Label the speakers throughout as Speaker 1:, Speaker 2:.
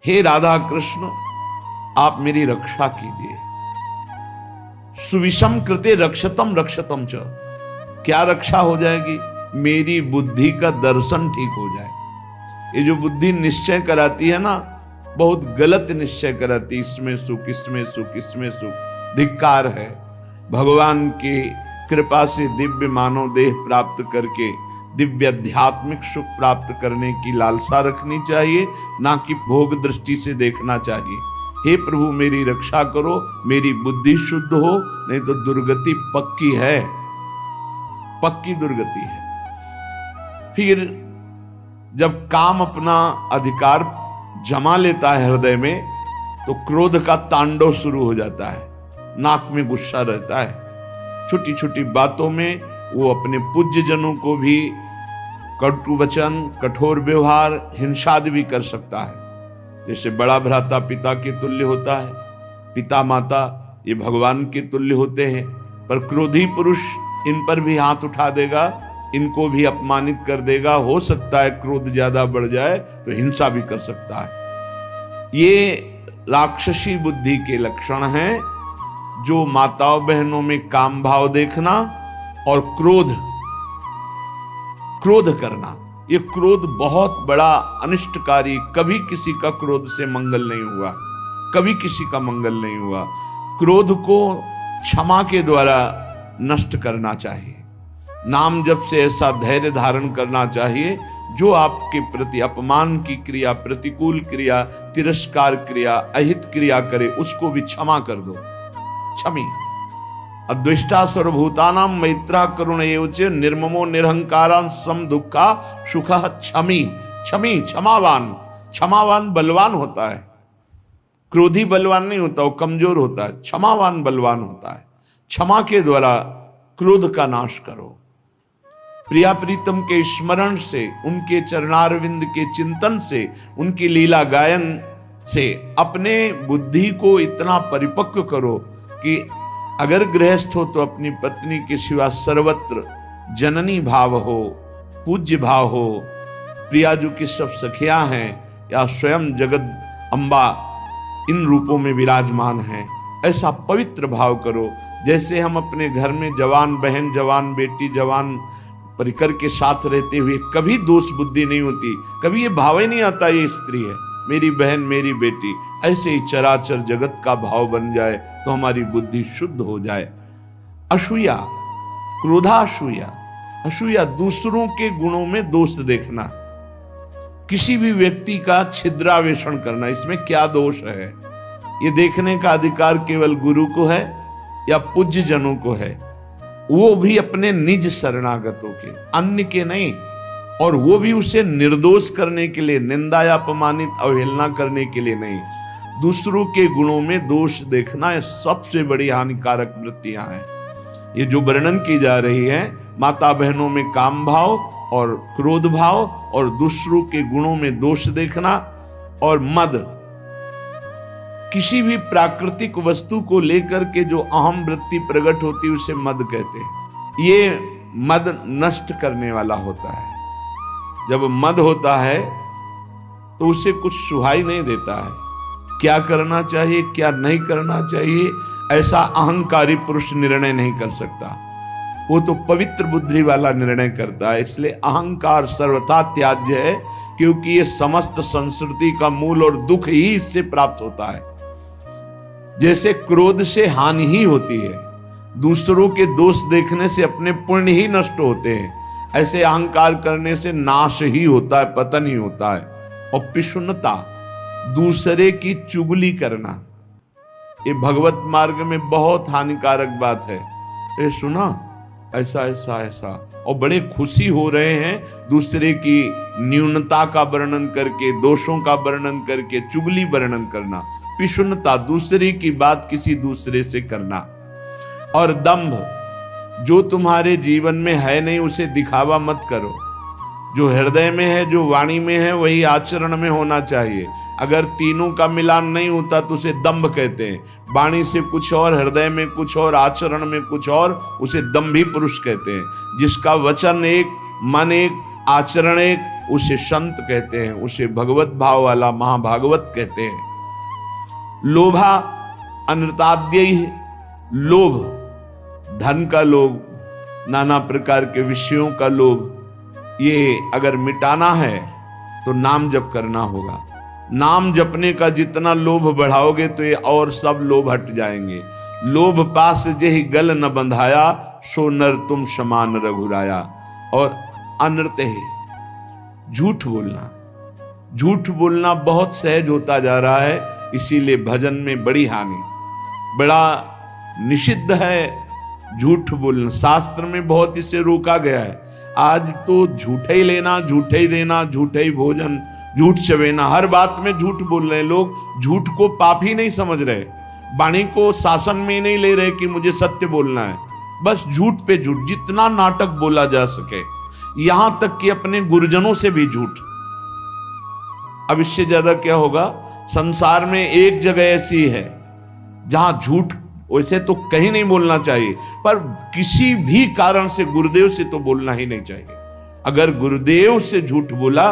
Speaker 1: हे राधा कृष्ण, आप मेरी रक्षा कीजिए। सुविषम कृते रक्षतम रक्षतम च, क्या रक्षा हो जाएगी? मेरी बुद्धि का दर्शन ठीक हो जाए। ये जो बुद्धि निश्चय कराती है ना, बहुत गलत निश्चय कराती, इसमें सुख, इसमें सुख, इसमें सुख, धिक्कार है। भगवान की कृपा से दिव्य मानव देह प्राप्त करके दिव्य आध्यात्मिक सुख प्राप्त करने की लालसा रखनी चाहिए, ना कि भोग दृष्टि से देखना चाहिए। हे प्रभु मेरी रक्षा करो, मेरी बुद्धि शुद्ध हो, नहीं तो दुर्गति पक्की है, पक्की दुर्गति है। फिर जब काम अपना अधिकार जमा लेता है हृदय में, तो क्रोध का तांडव शुरू हो जाता है, नाक में गुस्सा रहता है, छोटी छोटी बातों में वो अपने पूज्य जनों को भी कटु वचन, कठोर व्यवहार, हिंसाद भी कर सकता है। जैसे बड़ा भ्राता पिता के तुल्य होता है, पिता माता ये भगवान के तुल्य होते हैं, पर क्रोधी पुरुष इन पर भी हाथ उठा देगा, इनको भी अपमानित कर देगा। हो सकता है क्रोध ज्यादा बढ़ जाए तो हिंसा भी कर सकता है। ये राक्षसी बुद्धि के लक्षण हैं, जो माताओं बहनों में काम भाव देखना और क्रोध करना। ये क्रोध बहुत बड़ा अनिष्टकारी, कभी किसी का क्रोध से मंगल नहीं हुआ, कभी किसी का मंगल नहीं हुआ। क्रोध को क्षमा के द्वारा नष्ट करना चाहिए। नाम जप से ऐसा धैर्य धारण करना चाहिए, जो आपके प्रति अपमान की क्रिया, प्रतिकूल क्रिया, तिरस्कार क्रिया, अहित क्रिया करे, उसको भी क्षमा कर दो। क्षमी अद्वेष्टा सर्वभूतानां मैत्रा करुण एवच निर्ममो निरहंकारां सम दुखा सुखः क्षमी। क्षमी क्षमावान, क्षमावान बलवान होता है, क्रोधी बलवान नहीं होता, वो कमजोर होता है। क्षमावान बलवान होता है। क्षमा के द्वारा क्रोध का नाश करो। प्रिया प्रीतम के स्मरण से, उनके चरणारविंद के चिंतन से, उनकी लीला गायन से अपने बुद्धि को इतना परिपक्व करो कि अगर गृहस्थ हो तो अपनी पत्नी के सिवा सर्वत्र जननी भाव हो, पूज्य भाव हो। प्रियाजू की सब सखियां हैं या स्वयं जगत अम्बा इन रूपों में विराजमान हैं, ऐसा पवित्र भाव करो। जैसे हम अपने घर में जवान बहन, जवान बेटी, जवान परिकर के साथ रहते हुए कभी दोष बुद्धि नहीं होती, कभी ये भाव ही नहीं आता ये स्त्री है, मेरी बहन, मेरी बेटी। ऐसे ही चराचर जगत का भाव बन जाए तो हमारी बुद्धि शुद्ध हो जाए। असूया, क्रोधासूया, असूया दूसरों के गुणों में दोष देखना, किसी भी व्यक्ति का छिद्रावेषण करना, इसमें क्या दोष है, ये देखने का अधिकार केवल गुरु को है या पूज्य जनों को है, वो भी अपने निज शरणागतों के, अन्य के नहीं। और वो भी उसे निर्दोष करने के लिए, निंदा या अपमानित अवहेलना करने के लिए नहीं। दूसरों के गुणों में दोष देखना ये सबसे बड़ी हानिकारक वृत्तियां हैं। ये जो वर्णन की जा रही है, माता बहनों में काम भाव और क्रोध भाव और दूसरों के गुणों में दोष देखना और मद, किसी भी प्राकृतिक वस्तु को लेकर के जो अहम वृत्ति प्रकट होती है उसे मद कहते हैं। ये मद नष्ट करने वाला होता है। जब मद होता है तो उसे कुछ सुहाई नहीं देता है, क्या करना चाहिए क्या नहीं करना चाहिए ऐसा अहंकारी पुरुष निर्णय नहीं कर सकता, वो तो पवित्र बुद्धि वाला निर्णय करता है। इसलिए अहंकार सर्वथा त्याज्य है, क्योंकि ये समस्त संस्कृति का मूल और दुख ही इससे प्राप्त होता है। जैसे क्रोध से हानि ही होती है, दूसरों के दोष देखने से अपने पुण्य ही नष्ट होते हैं, ऐसे अहंकार करने से नाश ही होता है, पतन ही होता है। और पिशुनता, दूसरे की चुगली करना, ये भगवत मार्ग में बहुत हानिकारक बात है। ये सुना ऐसा ऐसा ऐसा, और बड़े खुशी हो रहे हैं दूसरे की न्यूनता का वर्णन करके, दोषों का वर्णन करके, चुगली वर्णन करना। पिशुनता, दूसरे की बात किसी दूसरे से करना। और दंभ, जो तुम्हारे जीवन में है नहीं उसे दिखावा मत करो। जो हृदय में है, जो वाणी में है, वही आचरण में होना चाहिए। अगर तीनों का मिलान नहीं होता तो उसे दंभ कहते हैं। वाणी से कुछ और, हृदय में कुछ और, आचरण में कुछ और, उसे दंभी पुरुष कहते हैं। जिसका वचन एक, मन एक, आचरण एक, उसे संत कहते हैं, उसे भगवत भाव वाला महाभागवत कहते हैं। लोभा अनृताद्यय, लोभ, धन का लोभ, नाना प्रकार के विषयों का लोभ, ये अगर मिटाना है तो नाम जप करना होगा। नाम जपने का जितना लोभ बढ़ाओगे तो ये और सब लोभ हट जाएंगे। लोभ पास जेहि गल न बंधाया, सो नर तुम समान रघुराया। और अनृत है झूठ बोलना। झूठ बोलना बहुत सहज होता जा रहा है, इसीलिए भजन में बड़ी हानि, बड़ा निषिद्ध है झूठ बोलना। शास्त्र में बहुत इसे रोका गया है। आज तो झूठे ही लेना, झूठे ही देना, झूठे ही भोजन, झूठ चवेना, हर बात में झूठ बोल रहे लोग। झूठ को पाप ही नहीं समझ रहे, वाणी को शासन में नहीं ले रहे कि मुझे सत्य बोलना है, बस झूठ पे झूठ, जितना नाटक बोला जा सके, यहां तक कि अपने गुरुजनों से भी झूठ। अब इससे ज्यादा क्या होगा? संसार में एक जगह ऐसी है जहां झूठ वैसे तो कहीं नहीं बोलना चाहिए, पर किसी भी कारण से गुरुदेव से तो बोलना ही नहीं चाहिए। अगर गुरुदेव से झूठ बोला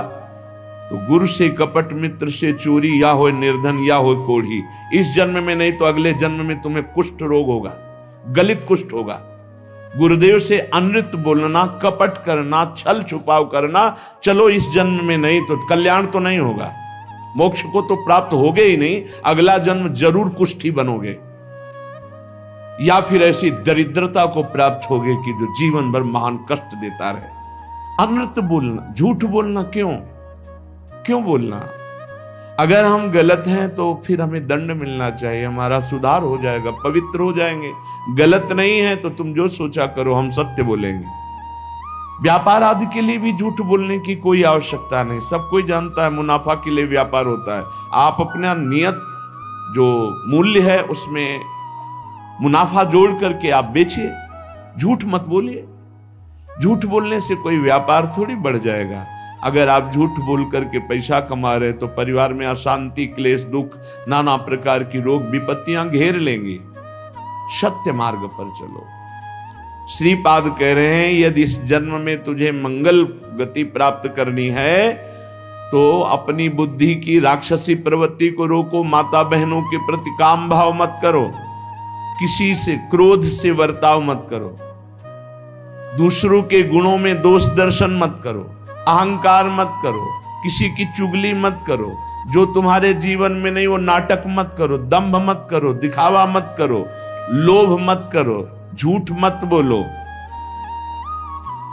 Speaker 1: तो गुरु से कपट, मित्र से चोरी, या हो निर्धन या हो कोढ़ी। इस जन्म में नहीं तो अगले जन्म में तुम्हें कुष्ठ रोग होगा, गलित कुष्ठ होगा। गुरुदेव से अनृत बोलना, कपट करना, छल छुपाव करना, चलो इस जन्म में नहीं तो कल्याण तो नहीं होगा, मोक्ष को तो प्राप्त होगे ही नहीं, अगला जन्म जरूर कुष्ठी बनोगे, या फिर ऐसी दरिद्रता को प्राप्त होगे कि जो जीवन भर महान कष्ट देता रहे। अनृत बोलना, झूठ बोलना, क्यों बोलना? अगर हम गलत हैं तो फिर हमें दंड मिलना चाहिए, हमारा सुधार हो जाएगा, पवित्र हो जाएंगे। गलत नहीं है तो तुम जो सोचा करो, हम सत्य बोलेंगे। व्यापार आदि के लिए भी झूठ बोलने की कोई आवश्यकता नहीं, सब कोई जानता है मुनाफा के लिए व्यापार होता है। आप अपना नियत जो मूल्य है उसमें मुनाफा जोड़ करके आप बेचिए, झूठ मत बोलिए। झूठ बोलने से कोई व्यापार थोड़ी बढ़ जाएगा। अगर आप झूठ बोल करके पैसा कमा रहे तो परिवार में अशांति, क्लेश, दुख, नाना प्रकार की रोग विपत्तियां घेर लेंगी। सत्य मार्ग पर चलो। श्रीपाद कह रहे हैं, यदि इस जन्म में तुझे मंगल गति प्राप्त करनी है तो अपनी बुद्धि की राक्षसी प्रवृत्ति को रोको। माता बहनों के प्रति काम भाव मत करो, किसी से क्रोध से वर्ताव मत करो, दूसरों के गुणों में दोष दर्शन मत करो, अहंकार मत करो, किसी की चुगली मत करो, जो तुम्हारे जीवन में नहीं वो नाटक मत करो, दंभ मत करो, दिखावा मत करो, लोभ मत करो, झूठ मत बोलो।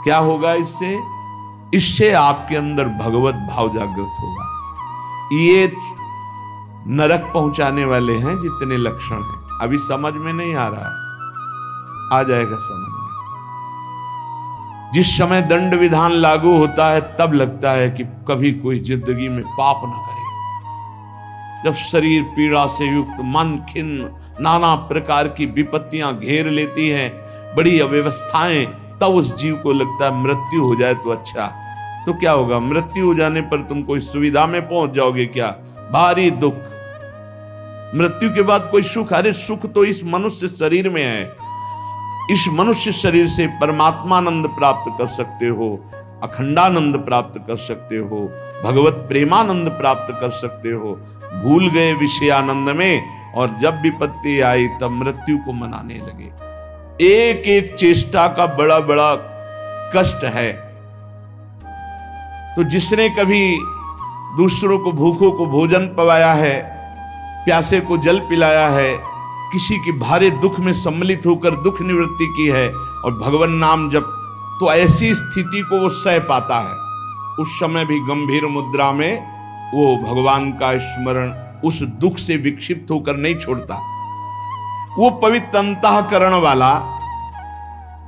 Speaker 1: क्या होगा इससे? इससे आपके अंदर भगवत भाव जागृत होगा। ये नरक पहुंचाने वाले हैं जितने लक्षण हैं, अभी समझ में नहीं आ रहा है, आ जाएगा समझ में। जिस समय दंड विधान लागू होता है तब लगता है कि कभी कोई जिंदगी में पाप न करे। जब शरीर पीड़ा से युक्त, मन खिन्न, नाना प्रकार की विपत्तियां घेर लेती हैं, बड़ी अव्यवस्थाएं, तब उस जीव को लगता है मृत्यु हो जाए तो अच्छा। तो क्या होगा? मृत्यु हो जाने पर तुम कोई सुविधा में पहुंच जाओगे क्या? भारी दुख। मृत्यु के बाद कोई सुख? अरे सुख तो इस मनुष्य शरीर में है। इस मनुष्य शरीर से परमात्मानंद प्राप्त कर सकते हो, अखंडानंद प्राप्त कर सकते हो, भगवत प्रेमानंद प्राप्त कर सकते हो। भूल गए विषयानंद में और जब विपत्ति आई तब मृत्यु को मनाने लगे। एक एक चेष्टा का बड़ा बड़ा कष्ट है। तो जिसने कभी दूसरों को, भूखों को भोजन पवाया है, प्यासे को जल पिलाया है, किसी की भारे दुख में सम्मिलित होकर दुख निवृत्ति की है और भगवान नाम जप, तो ऐसी स्थिति को वो सह पाता है। उस समय भी गंभीर मुद्रा में वो भगवान का स्मरण उस दुख से विक्षिप्त होकर नहीं छोड़ता। वो पवित्र अंतःकरण वाला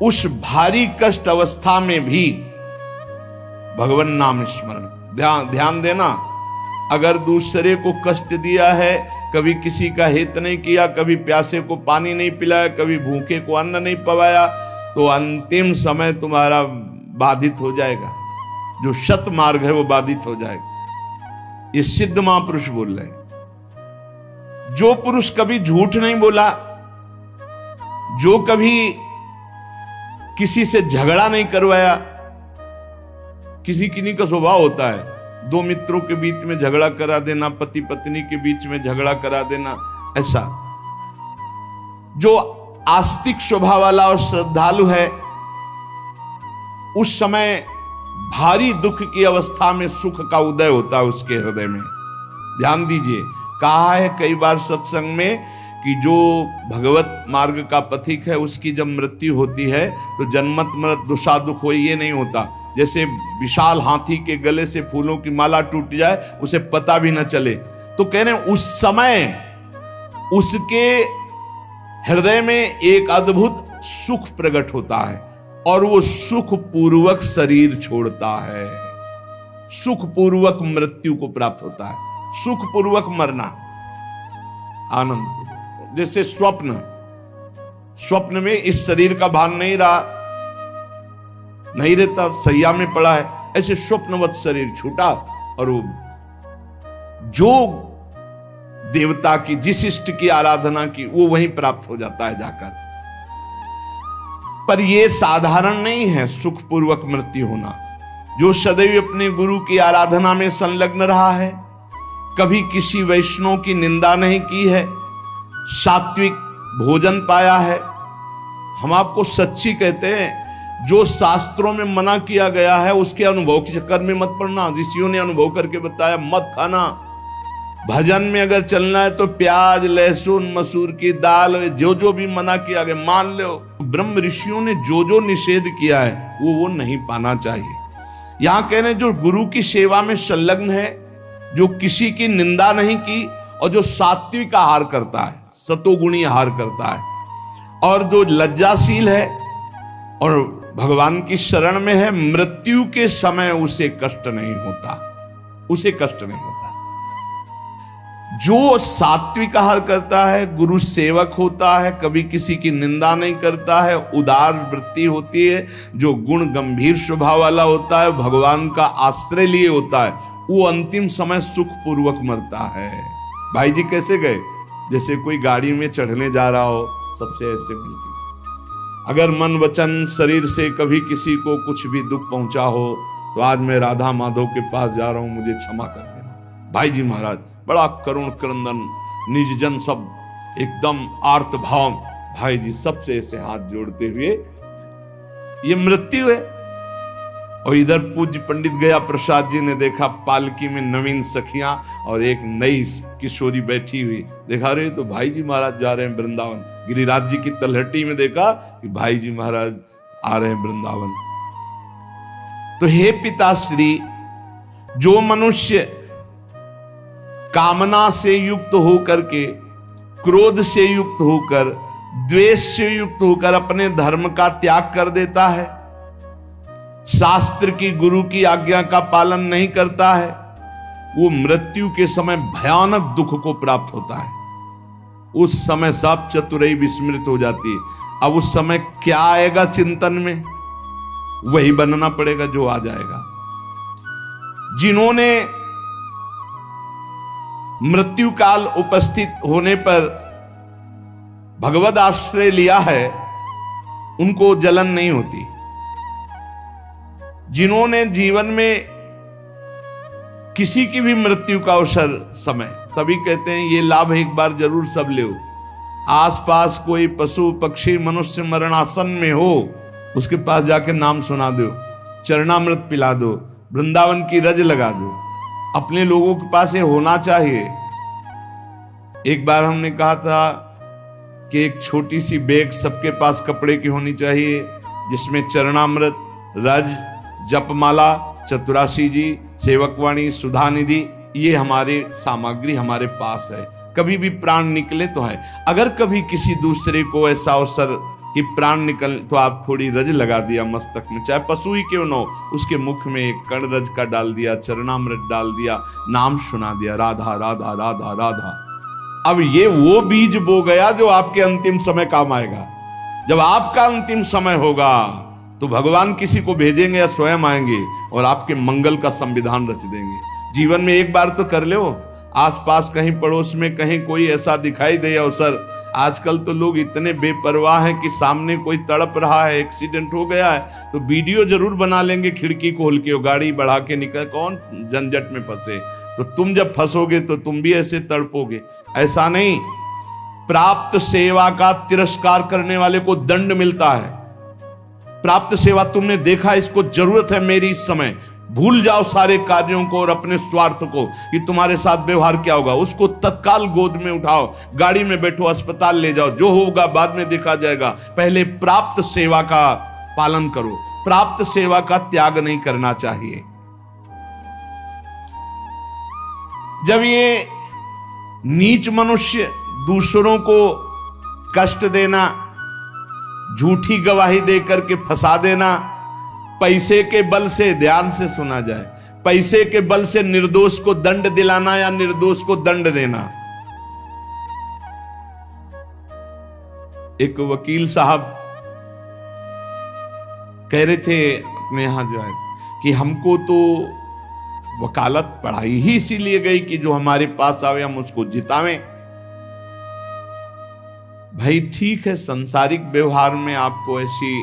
Speaker 1: उस भारी कष्ट अवस्था में भी भगवान नाम स्मरण। ध्यान देना, अगर दूसरे को कष्ट दिया है, कभी किसी का हित नहीं किया, कभी प्यासे को पानी नहीं पिलाया, कभी भूखे को अन्न नहीं पवाया, तो अंतिम समय तुम्हारा बाधित हो जाएगा। जो सत मार्ग है वो बाधित हो जाएगा। ये सिद्ध महापुरुष बोल रहे हैं। जो पुरुष कभी झूठ नहीं बोला, जो कभी किसी से झगड़ा नहीं करवाया, किसी किन्हीं का स्वभाव होता है, दो मित्रों के बीच में झगड़ा करा देना, पति पत्नी के बीच में झगड़ा करा देना, ऐसा। जो आस्तिक स्वभाव वाला और श्रद्धालु है, उस समय भारी दुख की अवस्था में सुख का उदय होता है उसके हृदय में। ध्यान दीजिए, कहा है कई बार सत्संग में कि जो भगवत मार्ग का पथिक है उसकी जब मृत्यु होती है तो जन्मत मृत दुषा दुख हो, ये नहीं होता। जैसे विशाल हाथी के गले से फूलों की माला टूट जाए, उसे पता भी न चले। तो कह रहे हैं उस समय उसके हृदय में एक अद्भुत सुख प्रकट होता है और वो सुख पूर्वक शरीर छोड़ता है, सुख पूर्वक मृत्यु को प्राप्त होता है। सुख पूर्वक मरना, आनंद, जैसे स्वप्न में इस शरीर का भान नहीं रहा, नहीं रहता, सैया में पड़ा है, ऐसे स्वप्नवत शरीर छूटा और वो जो देवता की, जिस इष्ट की आराधना की, वो वहीं प्राप्त हो जाता है जाकर। पर यह साधारण नहीं है सुखपूर्वक मृत्यु होना। जो सदैव अपने गुरु की आराधना में संलग्न रहा है, कभी किसी वैष्णव की निंदा नहीं की है, सात्विक भोजन पाया है। हम आपको सच्ची कहते हैं, जो शास्त्रों में मना किया गया है उसके अनुभव के चक्कर में मत पड़ना। ऋषियों ने अनुभव करके बताया, मत खाना। भजन में अगर चलना है तो प्याज, लहसुन, मसूर की दाल, जो जो भी मना किया गया मान लो। ब्रह्म ऋषियों ने जो जो निषेध किया है वो नहीं पाना चाहिए। यहां कह रहे हैं जो गुरु की सेवा में संलग्न है, जो किसी की निंदा नहीं की और जो सात्विक आहार करता है, सतोगुणी आहार करता है, और जो लज्जाशील है और भगवान की शरण में है, मृत्यु के समय उसे कष्ट नहीं होता, उसे कष्ट नहीं होता। जो सात्विक आहार करता है, गुरु सेवक होता है, कभी किसी की निंदा नहीं करता है, उदार वृत्ति होती है, जो गुण गंभीर स्वभाव वाला होता है, भगवान का आश्रय लिए होता है, वो अंतिम समय सुख पूर्वक मरता है। भाई जी कैसे गए? जैसे कोई गाड़ी में चढ़ने जा रहा हो, सबसे ऐसे मिलके, अगर मन वचन शरीर से कभी किसी को कुछ भी दुख पहुंचा हो तो आज मैं राधा माधव के पास जा रहा हूं, मुझे क्षमा कर देना। भाई जी महाराज बड़ा करुण क्रंदन, निज जन सब एकदम आर्त भाव, भाई जी सबसे ऐसे हाथ जोड़ते हुए, ये मृत्यु है। और इधर पूज्य पंडित गया प्रसाद जी ने देखा पालकी में नवीन सखियां और एक नई किशोरी बैठी हुई, देखा रहे तो भाई जी महाराज जा रहे हैं वृंदावन। गिरिराज जी की तलहटी में देखा कि भाई जी महाराज आ रहे हैं वृंदावन। तो हे पिताश्री, जो मनुष्य कामना से युक्त होकर के, क्रोध से युक्त होकर, द्वेष से युक्त होकर अपने धर्म का त्याग कर देता है, शास्त्र की, गुरु की आज्ञा का पालन नहीं करता है, वो मृत्यु के समय भयानक दुख को प्राप्त होता है। उस समय सब चतुराई विस्मृत हो जाती है। अब उस समय क्या आएगा चिंतन में, वही बनना पड़ेगा जो आ जाएगा। जिन्होंने मृत्यु काल उपस्थित होने पर भगवद आश्रय लिया है, उनको जलन नहीं होती। जिन्होंने जीवन में किसी की भी मृत्यु का अवसर समय, तभी कहते हैं ये लाभ एक बार जरूर सब ले। आसपास कोई पशु पक्षी मनुष्य मरणासन में हो, उसके पास जाके नाम सुना दो, चरणामृत पिला दो, वृंदावन की रज लगा दो। अपने लोगों के पास ये होना चाहिए। एक बार हमने कहा था कि एक छोटी सी बैग सबके पास कपड़े की होनी चाहिए, जिसमें चरणामृत, रज, जपमाला, चतुराशी जी, सेवकवाणी, सुधा निधि, ये हमारे सामग्री हमारे पास है। कभी भी प्राण निकले तो है। अगर कभी किसी दूसरे को ऐसा अवसर कि प्राण निकल, तो आप थोड़ी रज लगा दिया मस्तक में, चाहे पशु ही क्यों न हो, उसके मुख में एक कण रज का डाल दिया, चरणामृत डाल दिया, नाम सुना दिया, राधा राधा राधा राधा। अब ये वो बीज बो गया जो आपके अंतिम समय काम आएगा। जब आपका अंतिम समय होगा तो भगवान किसी को भेजेंगे या स्वयं आएंगे और आपके मंगल का संविधान रच देंगे। जीवन में एक बार तो कर लो, आसपास कहीं पड़ोस में कहीं कोई ऐसा दिखाई दे अवसर, आजकल तो लोग इतने बेपरवाह हैं कि सामने कोई तड़प रहा है, एक्सीडेंट हो गया है तो वीडियो जरूर बना लेंगे, खिड़की खोल के गाड़ी बढ़ा के निकल, कौन झंझट में फंसे। तो तुम जब फंसोगे तो तुम भी ऐसे तड़पोगे। ऐसा नहीं, प्राप्त सेवा का तिरस्कार करने वाले को दंड मिलता है। प्राप्त सेवा तुमने देखा, इसको जरूरत है मेरी इस समय, भूल जाओ सारे कार्यों को और अपने स्वार्थ को कि तुम्हारे साथ व्यवहार क्या होगा। उसको तत्काल गोद में उठाओ, गाड़ी में बैठो, अस्पताल ले जाओ, जो होगा बाद में देखा जाएगा। पहले प्राप्त सेवा का पालन करो, प्राप्त सेवा का त्याग नहीं करना चाहिए। जब ये नीच मनुष्य दूसरों को कष्ट देना, झूठी गवाही देकर के फंसा देना, पैसे के बल से, ध्यान से सुना जाए, पैसे के बल से निर्दोष को दंड दिलाना या निर्दोष को दंड देना। एक वकील साहब कह रहे थे अपने यहां जो है कि हमको तो वकालत पढ़ाई ही इसीलिए गई कि जो हमारे पास आवे हम उसको जितावें। भाई ठीक है, सांसारिक व्यवहार में आपको ऐसी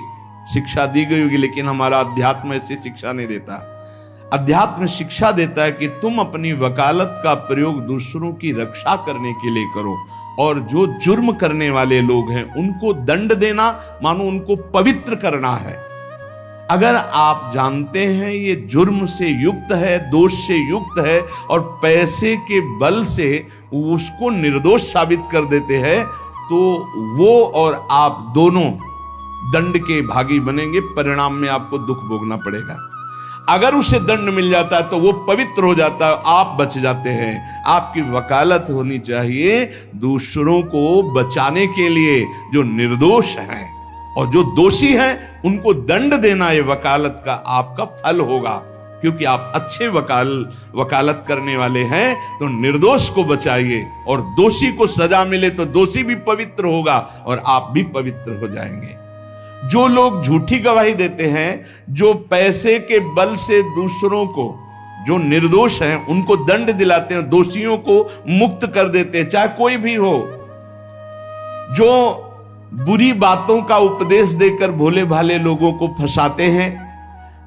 Speaker 1: शिक्षा दी गई होगी, लेकिन हमारा अध्यात्म ऐसी शिक्षा नहीं देता। अध्यात्म शिक्षा देता है कि तुम अपनी वकालत का प्रयोग दूसरों की रक्षा करने के लिए करो, और जो जुर्म करने वाले लोग हैं उनको दंड देना मानो उनको पवित्र करना है। अगर आप जानते हैं ये जुर्म से युक्त है, दोष से युक्त है, और पैसे के बल से उसको निर्दोष साबित कर देते हैं, तो वो और आप दोनों दंड के भागी बनेंगे, परिणाम में आपको दुख भोगना पड़ेगा। अगर उसे दंड मिल जाता है तो वो पवित्र हो जाता है, आप बच जाते हैं। आपकी वकालत होनी चाहिए दूसरों को बचाने के लिए, जो निर्दोष हैं, और जो दोषी हैं उनको दंड देना ये वकालत का आपका फल होगा। क्योंकि आप अच्छे वकालत करने वाले हैं तो निर्दोष को बचाइए, और दोषी को सजा मिले तो दोषी भी पवित्र होगा और आप भी पवित्र हो जाएंगे। जो लोग झूठी गवाही देते हैं, जो पैसे के बल से दूसरों को, जो निर्दोष हैं उनको दंड दिलाते हैं, दोषियों को मुक्त कर देते हैं, चाहे कोई भी हो, जो बुरी बातों का उपदेश देकर भोले भाले लोगों को फंसाते हैं,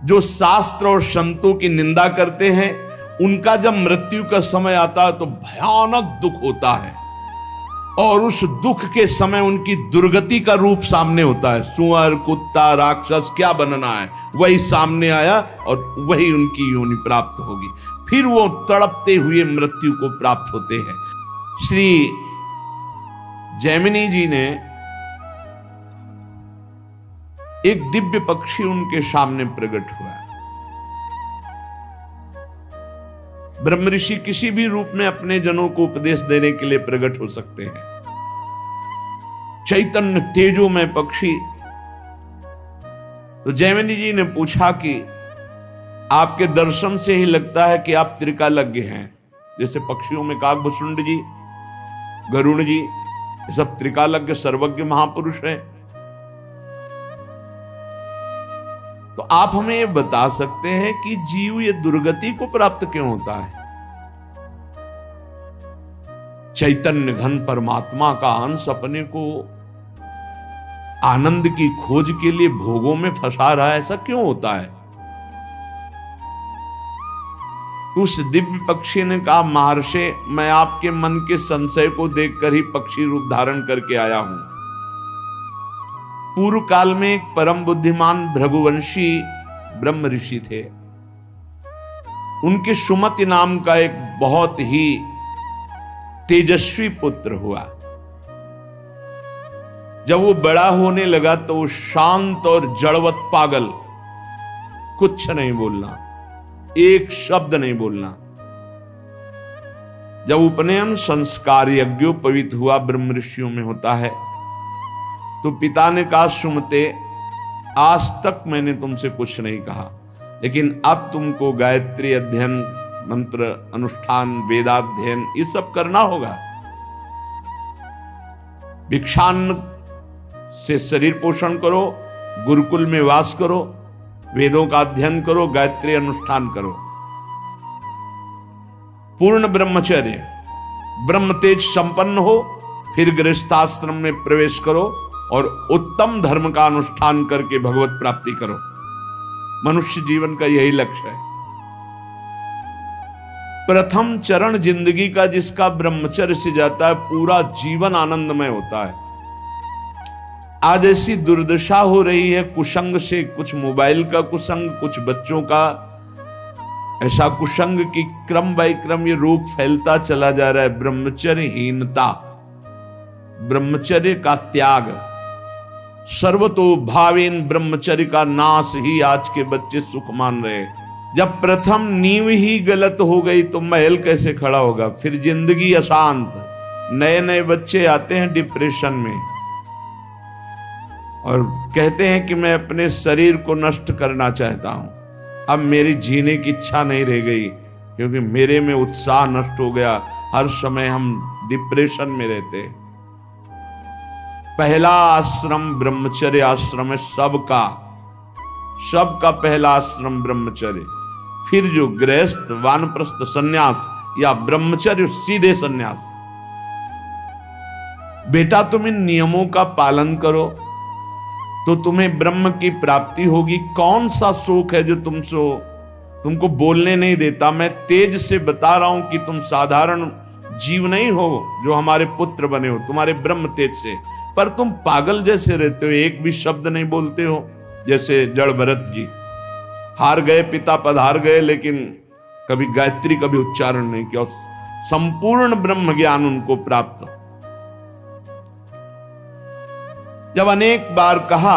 Speaker 1: जो शास्त्र और संतों की निंदा करते हैं, उनका जब मृत्यु का समय आता है तो भयानक दुख होता है, और उस दुख के समय उनकी दुर्गति का रूप सामने होता है। सुअर, कुत्ता, राक्षस क्या बनना है वही सामने आया और वही उनकी योनि प्राप्त होगी। फिर वो तड़पते हुए मृत्यु को प्राप्त होते हैं। श्री जैमिनी जी ने एक दिव्य पक्षी उनके सामने प्रकट हुआ। ब्रह्म ऋषि किसी भी रूप में अपने जनों को उपदेश देने के लिए प्रकट हो सकते हैं। चैतन्य तेजोमय पक्षी। तो जैमिनी जी ने पूछा कि आपके दर्शन से ही लगता है कि आप त्रिकालज्ञ हैं। जैसे पक्षियों में काकभुसुंड जी, गरुण जी, ये सब त्रिकालज्ञ सर्वज्ञ महापुरुष हैं। तो आप हमें ये बता सकते हैं कि जीव ये दुर्गति को प्राप्त क्यों होता है? चैतन्य घन परमात्मा का अंश अपने को आनंद की खोज के लिए भोगों में फंसा रहा है, ऐसा क्यों होता है? उस दिव्य पक्षी ने कहा, महर्षि, मैं आपके मन के संशय को देखकर ही पक्षी रूप धारण करके आया हूं। पूर्व काल में एक परम बुद्धिमान भृगुवंशी ब्रह्म ऋषि थे। उनके सुमति नाम का एक बहुत ही तेजस्वी पुत्र हुआ। जब वो बड़ा होने लगा तो वो शांत और जड़वत पागल, कुछ नहीं बोलना, एक शब्द नहीं बोलना। जब उपनयन संस्कार यज्ञोपवीत हुआ, ब्रह्म ऋषियों में होता है, तो पिता ने कहा, सुमते, आज तक मैंने तुमसे कुछ नहीं कहा, लेकिन अब तुमको गायत्री अध्ययन, मंत्र अनुष्ठान, वेदाध्ययन ये सब करना होगा। भिक्षान्न से शरीर पोषण करो, गुरुकुल में वास करो, वेदों का अध्ययन करो, गायत्री अनुष्ठान करो। पूर्ण ब्रह्मचर्य, ब्रह्म तेज संपन्न हो, फिर गृहस्थाश्रम में प्रवेश करो और उत्तम धर्म का अनुष्ठान करके भगवत प्राप्ति करो। मनुष्य जीवन का यही लक्ष्य है। प्रथम चरण जिंदगी का जिसका ब्रह्मचर्य से जाता है, पूरा जीवन आनंदमय होता है। आज ऐसी दुर्दशा हो रही है कुसंग से, कुछ मोबाइल का कुसंग, कुछ बच्चों का ऐसा कुसंग कि क्रम बाय क्रम ये रोग फैलता चला जा रहा है। ब्रह्मचर्यहीनता, ब्रह्मचर्य का त्याग, सर्वतो भावेन ब्रह्मचर्य का नाश ही आज के बच्चे सुख मान रहे हैं। जब प्रथम नींव ही गलत हो गई तो महल कैसे खड़ा होगा? फिर जिंदगी अशांत, नए नए बच्चे आते हैं डिप्रेशन में और कहते हैं कि मैं अपने शरीर को नष्ट करना चाहता हूं, अब मेरी जीने की इच्छा नहीं रह गई क्योंकि मेरे में उत्साह नष्ट हो गया। हर समय हम डिप्रेशन में रहते हैं। पहला आश्रम ब्रह्मचर्य आश्रम है सबका पहला आश्रम ब्रह्मचर्य। फिर जो गृहस्थ, वानप्रस्थ, सन्यास या ब्रह्मचर्य सीधे सन्यास। बेटा तुम इन नियमों का पालन करो तो तुम्हें ब्रह्म की प्राप्ति होगी। कौन सा शोक है जो तुमको बोलने नहीं देता? मैं तेज से बता रहा हूं कि तुम साधारण जीव नहीं हो जो हमारे पुत्र बने हो, तुम्हारे ब्रह्म तेज से, पर तुम पागल जैसे रहते हो, एक भी शब्द नहीं बोलते हो। जैसे जड़ भरत जी हार गए, पिता पधार गए, लेकिन कभी गायत्री कभी उच्चारण नहीं किया। संपूर्ण ब्रह्म ज्ञान उनको प्राप्त। जब अनेक बार कहा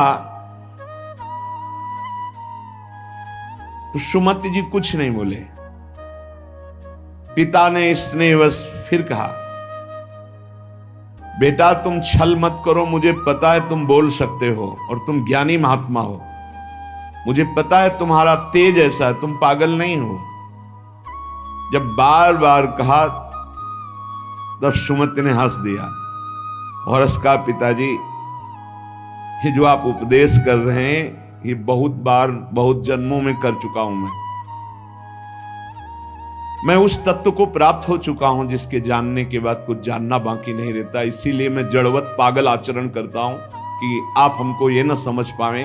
Speaker 1: तो सुमति जी कुछ नहीं बोले। पिता ने स्नेहवश फिर कहा, बेटा तुम छल मत करो, मुझे पता है तुम बोल सकते हो और तुम ज्ञानी महात्मा हो, मुझे पता है तुम्हारा तेज ऐसा है, तुम पागल नहीं हो। जब बार बार कहा तो सुमति ने हंस दिया और उसका पिताजी ये जो आप उपदेश कर रहे हैं ये बहुत बार बहुत जन्मों में कर चुका हूं। मैं उस तत्व को प्राप्त हो चुका हूं जिसके जानने के बाद कुछ जानना बाकी नहीं रहता। इसीलिए मैं जड़वत पागल आचरण करता हूं कि आप हमको ये ना समझ पाए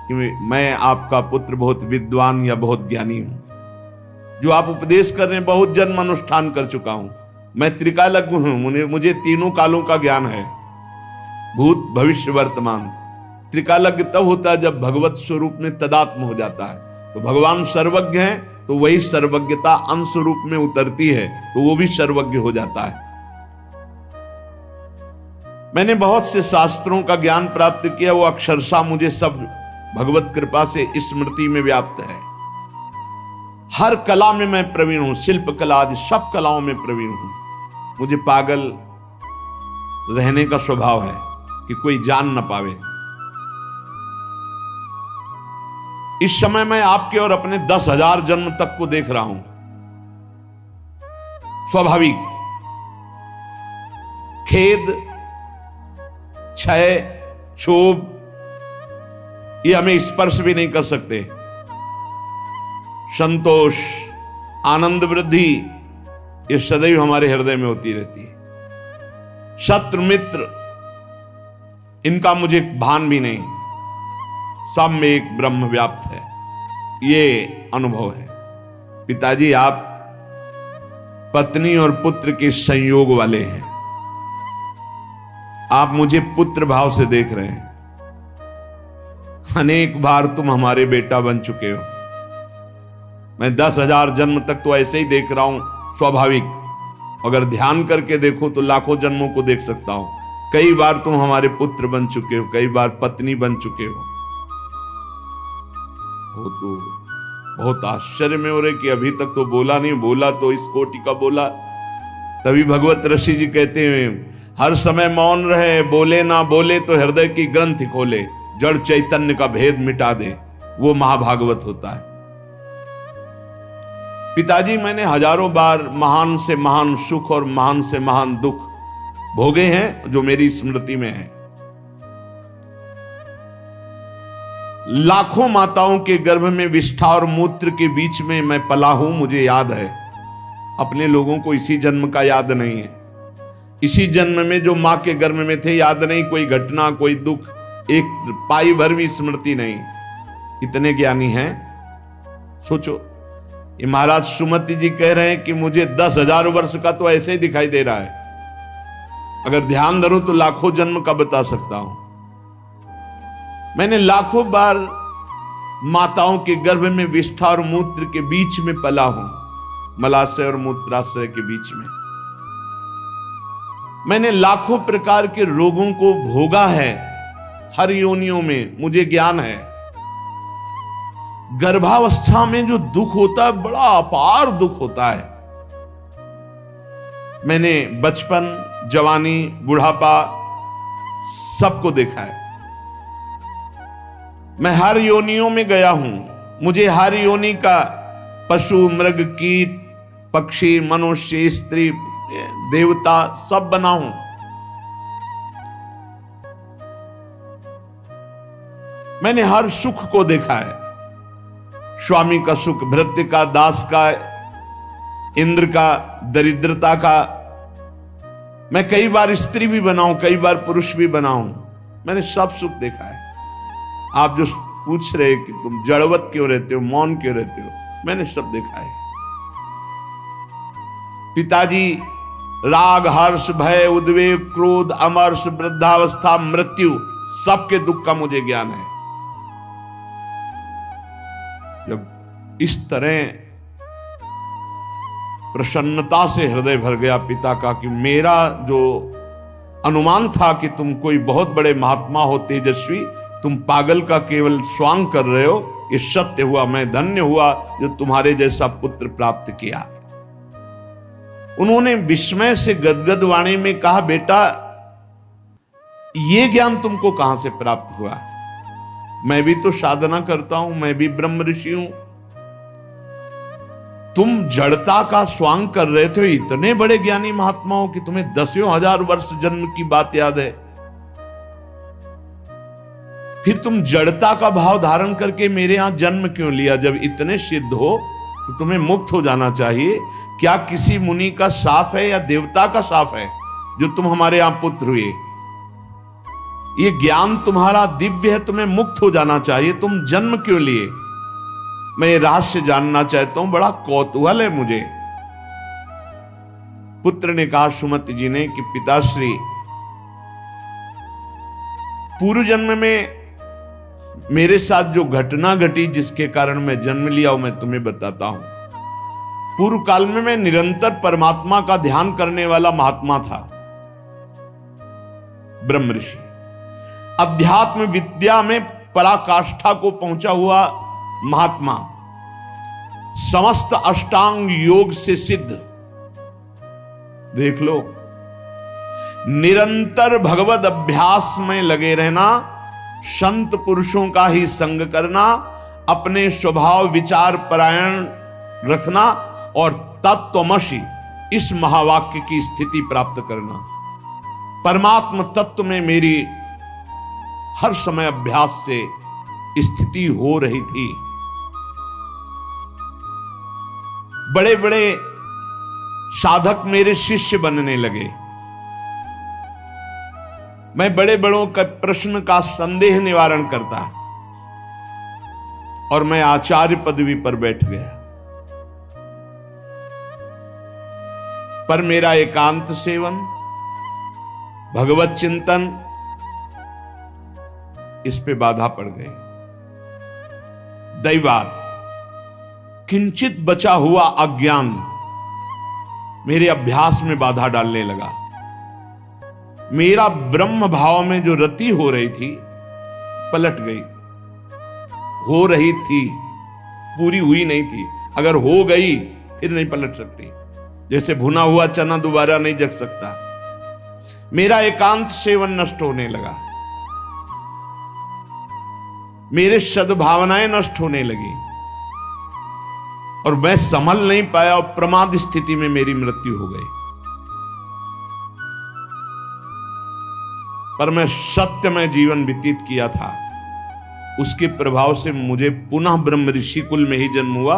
Speaker 1: कि मैं आपका पुत्र बहुत विद्वान या बहुत ज्ञानी हूं। जो आप उपदेश कर रहे हैं बहुत जन्म अनुष्ठान कर चुका हूं। मैं त्रिकालज्ञ हूं, मुझे तीनों कालों का ज्ञान है, भूत भविष्य वर्तमान। त्रिकालज्ञ तब होता है जब भगवत स्वरूप में तदात्म हो जाता है। तो भगवान सर्वज्ञ है तो वही सर्वज्ञता अंश रूप में उतरती है तो वो भी सर्वज्ञ हो जाता है। मैंने बहुत से शास्त्रों का ज्ञान प्राप्त किया, वो अक्षरशः मुझे सब भगवत कृपा से स्मृति में व्याप्त है। हर कला में मैं प्रवीण हूं, शिल्प कला आदि सब कलाओं में प्रवीण हूं। मुझे पागल रहने का स्वभाव है कि कोई जान न पावे। इस समय मैं आपके और अपने 10,000 जन्म तक को देख रहा हूं। स्वाभाविक खेद, क्षय, क्षोभ ये हमें स्पर्श भी नहीं कर सकते। संतोष, आनंद, वृद्धि ये सदैव हमारे हृदय में होती रहती है। शत्रु मित्र इनका मुझे भान भी नहीं, सब में एक ब्रह्म व्याप्त है, ये अनुभव है। पिताजी आप पत्नी और पुत्र के संयोग वाले हैं। आप मुझे पुत्र भाव से देख रहे हैं। अनेक बार तुम हमारे बेटा बन चुके हो। मैं 10,000 जन्म तक तो ऐसे ही देख रहा हूं, स्वाभाविक। अगर ध्यान करके देखो तो लाखों जन्मों को देख सकता हूं। कई बार तुम हमारे पुत्र बन चुके हो, कई बार पत्नी बन चुके हो। वो तो बहुत आश्चर्य में हो रहे कि अभी तक तो बोला नहीं, बोला तो इस कोटि का बोला। तभी भगवत ऋषि जी कहते हैं हर समय मौन रहे, बोले ना बोले तो हृदय की ग्रंथि खोले, जड़ चैतन्य का भेद मिटा दे, वो महाभागवत होता है। पिताजी मैंने हजारों बार महान से महान सुख और महान से महान दुख भोगे हैं जो मेरी स्मृति में है। लाखों माताओं के गर्भ में विष्ठा और मूत्र के बीच में मैं पला हूं, मुझे याद है। अपने लोगों को इसी जन्म का याद नहीं है। इसी जन्म में जो मां के गर्भ में थे, याद नहीं कोई घटना, कोई दुख, एक पाई भर भी स्मृति नहीं। इतने ज्ञानी हैं। सोचो, ये महाराज सुमति जी कह रहे हैं कि मुझे 10,000 वर्ष का तो ऐसे ही दिखाई दे रहा है, अगर ध्यान धरूं तो लाखों जन्म का बता सकता हूं। मैंने लाखों बार माताओं के गर्भ में विष्ठा और मूत्र के बीच में पला हूं, मलाशय और मूत्राशय के बीच में। मैंने लाखों प्रकार के रोगों को भोगा है, हर योनियों में मुझे ज्ञान है। गर्भावस्था में जो दुख होता है, बड़ा अपार दुख होता है। मैंने बचपन, जवानी, बुढ़ापा सबको देखा है। मैं हर योनियों में गया हूं, मुझे हर योनि का पशु, मृग, कीट, पक्षी, मनुष्य, स्त्री, देवता सब बना हूं। मैंने हर सुख को देखा है, स्वामी का सुख, भृत्य का, दास का, इंद्र का, दरिद्रता का। मैं कई बार स्त्री भी बना हूं, कई बार पुरुष भी बना हूं। मैंने सब सुख देखा है। आप जो पूछ रहे कि तुम जड़वत क्यों रहते हो, मौन क्यों रहते हो, मैंने सब देखा है। पिताजी राग, हर्ष, भय, उद्वेग, क्रोध, अमर्ष, वृद्धावस्था, मृत्यु, सबके दुख का मुझे ज्ञान है। जब इस तरह प्रसन्नता से हृदय भर गया पिता का कि मेरा जो अनुमान था कि तुम कोई बहुत बड़े महात्मा हो, तेजस्वी, तुम पागल का केवल स्वांग कर रहे हो, ये सत्य हुआ। मैं धन्य हुआ जो तुम्हारे जैसा पुत्र प्राप्त किया। उन्होंने विस्मय से गदगद वाणी में कहा, बेटा ये ज्ञान तुमको कहां से प्राप्त हुआ? मैं भी तो साधना करता हूं, मैं भी ब्रह्म ऋषि हूं। तुम जड़ता का स्वांग कर रहे थे, इतने बड़े ज्ञानी महात्मा हो कि तुम्हें 10,000 वर्ष जन्म की बात याद है। फिर तुम जड़ता का भाव धारण करके मेरे यहां जन्म क्यों लिया? जब इतने सिद्ध हो तो तुम्हें मुक्त हो जाना चाहिए। क्या किसी मुनि का शाप है या देवता का शाप है जो तुम हमारे यहां पुत्र हुए? ये ज्ञान तुम्हारा दिव्य है, तुम्हें मुक्त हो जाना चाहिए। तुम जन्म क्यों लिए? मैं ये रहस्य जानना चाहता हूं, बड़ा कौतूहल है मुझे। पुत्र ने कहा सुमति जी ने कि पिताश्री, पूर्व जन्म में मेरे साथ जो घटना घटी जिसके कारण मैं जन्म लिया, वो मैं तुम्हें बताता हूं। पूर्व काल में मैं निरंतर परमात्मा का ध्यान करने वाला महात्मा था, ब्रह्म ऋषि, अध्यात्म विद्या में पराकाष्ठा को पहुंचा हुआ महात्मा, समस्त अष्टांग योग से सिद्ध। देख लो, निरंतर भगवद अभ्यास में लगे रहना, संत पुरुषों का ही संग करना, अपने स्वभाव विचार परायण रखना और तत्वमसि इस महावाक्य की स्थिति प्राप्त करना। परमात्म तत्व में मेरी हर समय अभ्यास से स्थिति हो रही थी। बड़े बड़े साधक मेरे शिष्य बनने लगे। मैं बड़े बड़ों का प्रश्न का संदेह निवारण करता और मैं आचार्य पदवी पर बैठ गया। पर मेरा एकांत सेवन, भगवत चिंतन, इस पे बाधा पड़ गई। दैवात किंचित बचा हुआ अज्ञान मेरे अभ्यास में बाधा डालने लगा। मेरा ब्रह्म भाव में जो रति हो रही थी पलट गई। हो रही थी, पूरी हुई नहीं थी। अगर हो गई फिर नहीं पलट सकती। जैसे भुना हुआ चना दोबारा नहीं जग सकता। मेरा एकांत सेवन नष्ट होने लगा, मेरे सद्भावनाएं नष्ट होने लगी और मैं संभल नहीं पाया और प्रमाद स्थिति में मेरी मृत्यु हो गई। पर मैं सत्यमय जीवन व्यतीत किया था, उसके प्रभाव से मुझे पुनः ब्रह्म ऋषि कुल में ही जन्म हुआ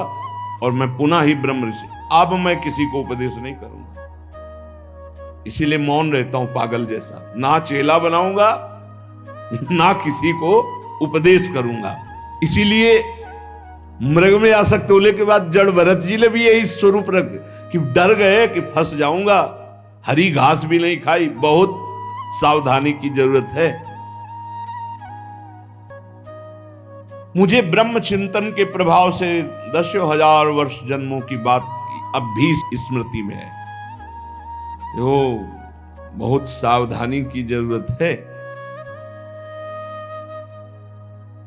Speaker 1: और मैं पुनः ही ब्रह्म ऋषि। अब मैं किसी को उपदेश नहीं करूंगा। इसीलिए मौन रहता हूं पागल जैसा, ना चेला बनाऊंगा ना किसी को उपदेश करूंगा। इसीलिए मृग में आसक्त होने के बाद जड़ भरत जी ने भी यही स्वरूप रख कि डर गए कि फंस जाऊंगा, हरी घास भी नहीं खाई, बहुत सावधानी की जरूरत है। मुझे ब्रह्म चिंतन के प्रभाव से दसों हजार वर्ष जन्मों की बात अब भी स्मृति में है। तो बहुत सावधानी की जरूरत है।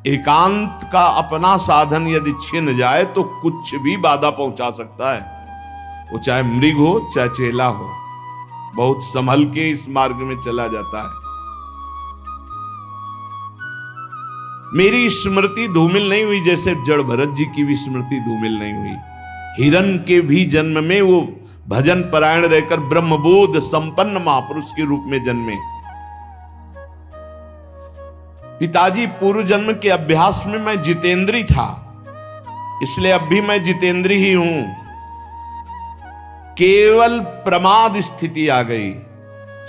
Speaker 1: एकांत का अपना साधन यदि छिन जाए तो कुछ भी बाधा पहुंचा सकता है, वो चाहे मृग हो चाहे चेला हो, बहुत संभल के इस मार्ग में चला जाता है। मेरी स्मृति धूमिल नहीं हुई जैसे जड़ भरत जी की भी स्मृति धूमिल नहीं हुई। हिरण के भी जन्म में वो भजन परायण रहकर ब्रह्मबोध संपन्न महापुरुष के रूप में जन्मे। पिताजी पूर्व जन्म के अभ्यास में मैं जितेंद्री था, इसलिए अब भी मैं जितेंद्री ही हूं। केवल प्रमाद स्थिति आ गई,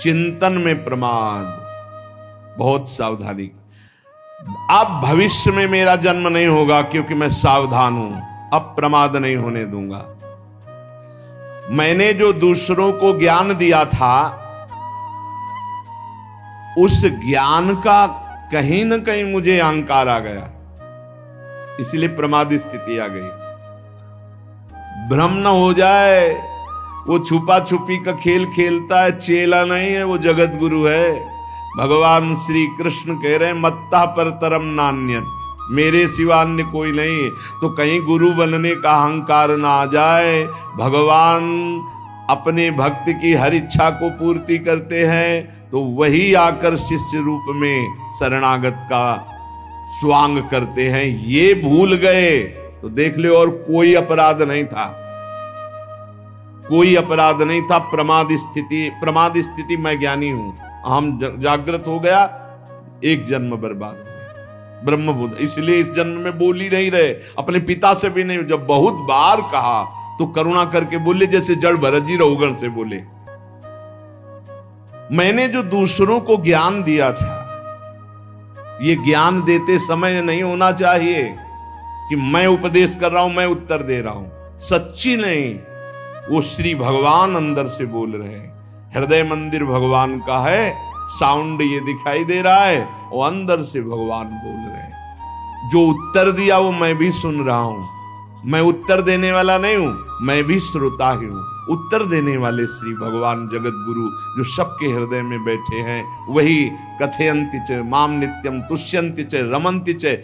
Speaker 1: चिंतन में प्रमाद, बहुत सावधानी। अब भविष्य में मेरा जन्म नहीं होगा क्योंकि मैं सावधान हूं, अब प्रमाद नहीं होने दूंगा। मैंने जो दूसरों को ज्ञान दिया था उस ज्ञान का कहीं न कहीं मुझे अहंकार आ गया, इसलिए प्रमाद स्थिति आ गई। भ्रम न हो जाए, वो छुपा छुपी का खेल खेलता है, चेला नहीं है, वो जगत गुरु है। भगवान श्री कृष्ण कह रहे हैं मत्ता पर तरम नान्यत, मेरे सिवा अन्य कोई नहीं। तो कहीं गुरु बनने का अहंकार ना आ जाए। भगवान अपने भक्त की हर इच्छा को पूर्ति करते हैं तो वही आकर शिष्य रूप में शरणागत का स्वांग करते हैं। ये भूल गए तो देख ले, और कोई अपराध नहीं था, कोई अपराध नहीं था। प्रमाद स्थिति मैं ज्ञानी हूं, हम जागृत हो गया, एक जन्म बर्बाद हो गया। ब्रह्म बुद्ध इसलिए इस जन्म में बोल ही नहीं रहे, अपने पिता से भी नहीं। जब बहुत बार कहा तो करुणा करके बोले, जैसे जड़ भरत जी रघुगण से बोले। मैंने जो दूसरों को ज्ञान दिया था, ये ज्ञान देते समय नहीं होना चाहिए कि मैं उपदेश कर रहा हूं, मैं उत्तर दे रहा हूं। सच्ची नहीं, वो श्री भगवान अंदर से बोल रहे हैं। हृदय मंदिर भगवान का है, साउंड ये दिखाई दे रहा है, और अंदर से भगवान बोल रहे हैं। जो उत्तर दिया वो मैं भी सुन रहा हूं। मैं उत्तर देने वाला नहीं हूं, मैं भी श्रोता ही हूं। उत्तर देने वाले श्री भगवान जगत गुरु जो सबके हृदय में बैठे हैं, वही कथयन्ति च माम नित्यम तुष्यन्ति च रमन्ति च